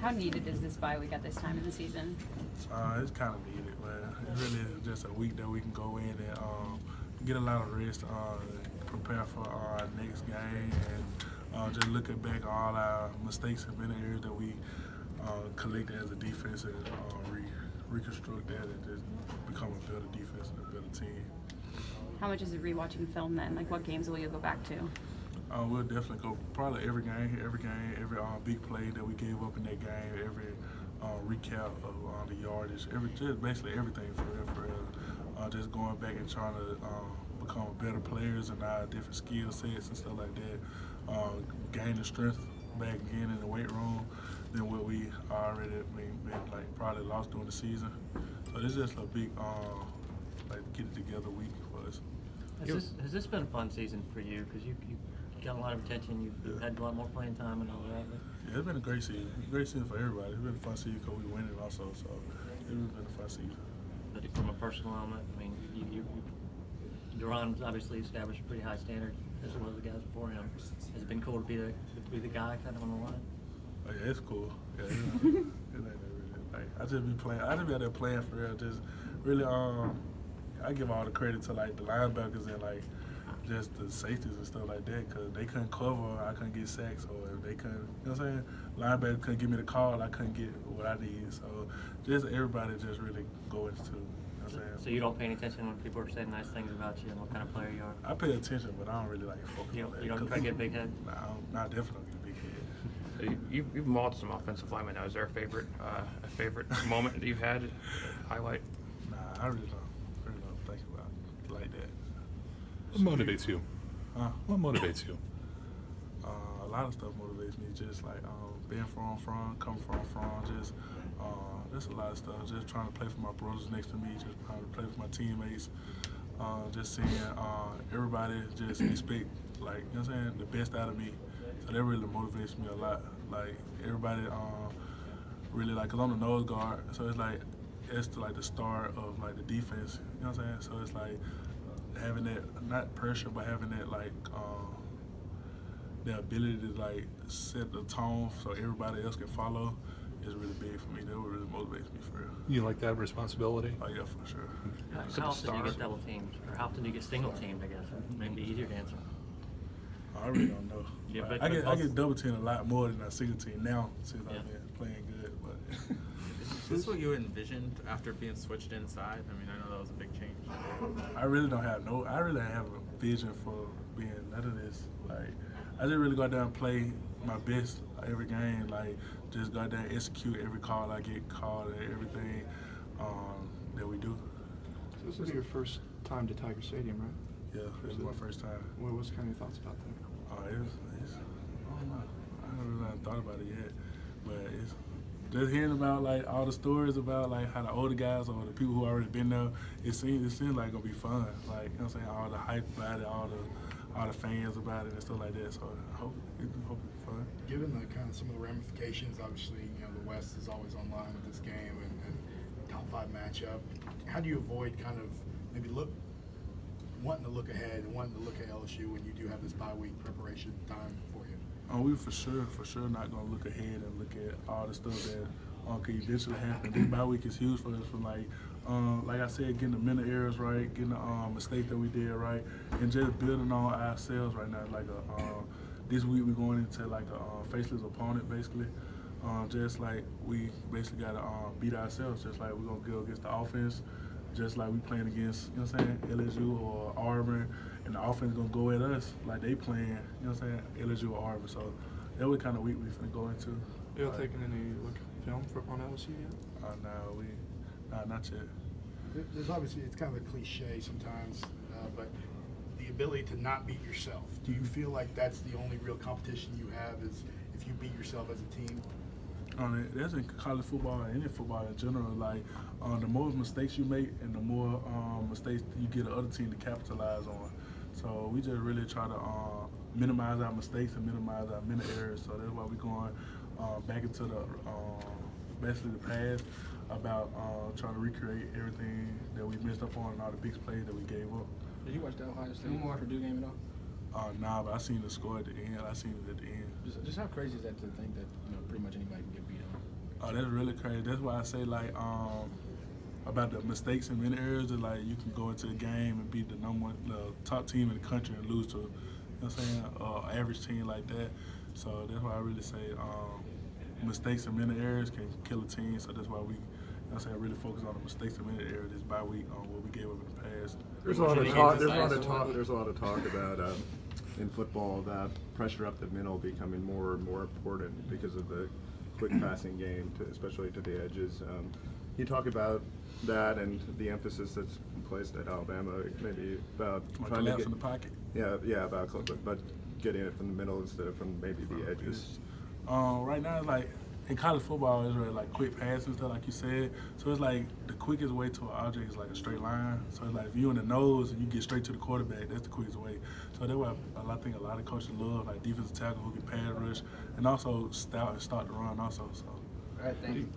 How needed is this bye week at this time of the season? It's kind of needed, man. It really is just a week that we can go in and get a lot of rest, prepare for our next game, and just looking back all our mistakes in many areas that we collected as a defense and reconstruct that and just become a better defense and a better team. How much is it rewatching film then? Like, what games will you go back to? We'll definitely go probably every game, every big play that we gave up in that game, every recap of the yardage, just basically everything for real. Just going back and trying to become better players and our different skill sets and stuff like that. Gain the strength back again in the weight room than what we already been like probably lost during the season. So it's just a big like get it together week for us. Has this been a fun season for you? Because you got a lot of attention. You've had a lot more playing time and all that. Yeah, it's been a great season. Great season for everybody. It's been a fun season because we winning also. So it's been a fun season. But from a personal element, I mean, Duran's obviously established a pretty high standard as well as the guys before him. Has it been cool to be the guy kind of on the line? Oh yeah, it's cool. Yeah, it ain't really, like I just be playing. I just be out there playing for real. Just really, I give all the credit to like the linebackers and like just the safeties and stuff like that, because they couldn't cover, I couldn't get sacks, or if they couldn't, you know what I'm saying? Linebackers couldn't give me the call, I couldn't get what I need. So just everybody just really go into, you know what I'm saying? So you don't pay any attention when people are saying nice things about you and what kind of player you are? I pay attention, but I don't really like focus on that. You don't try to get a big head? Nah, definitely get a big head. You've mauled some offensive linemen now. Is there a favorite moment that you've had highlight? Nah, I really don't think about it like that. What motivates you? Huh? What motivates you? A lot of stuff motivates me, just like being from, coming from, just a lot of stuff. Just trying to play for my brothers next to me, just trying to play for my teammates. Just seeing everybody just expect, like, you know what I'm saying, the best out of me. So that really motivates me a lot. Like, everybody really, like, because I'm the nose guard, so it's like, it's like the start of, like, the defense, you know what I'm saying? So it's like having that, not pressure, but having that, like, the ability to, like, set the tone so everybody else can follow is really big for me. That really motivates me for real. You like that responsibility? Oh, yeah, for sure. How often do you get double teamed? Or how often do you get single teamed, I guess? Maybe easier to answer. I really don't know. Yeah, like, but I get double teamed a lot more than I single team now since I've been playing good. But is this what you envisioned after being switched inside? I mean, I know that was a big change. I really have a vision for being none of this. Like, I just really go out there and play my best every game. Like, just go out there and execute every call I get called and everything that we do. So this is your first time to Tiger Stadium, right? Yeah, this is my first time. What's kind of your thoughts about that? I don't know. I haven't really thought about it yet, but it's just hearing about like all the stories about like how the older guys or the people who already been there. It seems like it's gonna be fun. Like, you know what I'm saying, all the hype about it, all the fans about it and stuff like that. So I hope it's fun. Given the kind of some of the ramifications, obviously, you know, the West is always online with this game and top 5 matchup. How do you avoid kind of maybe wanting to look ahead and wanting to look at LSU when you do have this bye week preparation time for you? We for sure not gonna look ahead and look at all the stuff that could eventually happen. This bye week is huge for us. From like I said, getting the mental errors right, getting the mistakes that we did right, and just building on ourselves right now. Like this week we're going into like a faceless opponent basically. Just like we basically gotta beat ourselves. Just like we're gonna go against the offense. Just like we playing against, you know what I'm saying, LSU or Auburn, and the offense gonna go at us like they playing, you know what I'm saying, LSU or Auburn. So that was kind of week we finna go into. You all taking any look at film on LSU yet? Not yet. There's obviously, it's kind of a cliche sometimes, but the ability to not beat yourself. Do you feel like that's the only real competition you have is if you beat yourself as a team? That's in college football and any football in general. Like, the more mistakes you make and the more mistakes you get the other team to capitalize on. So we just really try to minimize our mistakes and minimize our mental errors. So that's why we're going back into the basically the past about trying to recreate everything that we missed up on and all the big plays that we gave up. Did you watch the Ohio State Purdue game at Nah, but I seen the score at the end. I seen it at the end. Just how crazy is that to think that pretty much anybody can get beat on? Oh, that's really crazy. That's why I say like about the mistakes in many areas. That like you can go into a game and beat the top team in the country and lose to, you know what I'm saying, average team like that. So that's why I really say mistakes in many areas can kill a team. So that's why we, I say, really focus on the mistakes in many areas this bye week on what we gave up in the past. There's a lot of talk. There's a lot of talk about in football about pressure up the middle becoming more and more important because of the quick passing game, especially to the edges. You talk about that and the emphasis that's placed at Alabama, maybe about trying to get in the pocket. Yeah, about getting it from the middle instead of from maybe the edges. Right now, it's like in college football, it's really like quick passes and stuff, like you said. So it's like the quickest way to an object is like a straight line. So it's like if you're in the nose and you get straight to the quarterback, that's the quickest way. So that's why I think a lot of coaches love like defensive tackle who can pass rush and also start the run also. So. All right, thank you.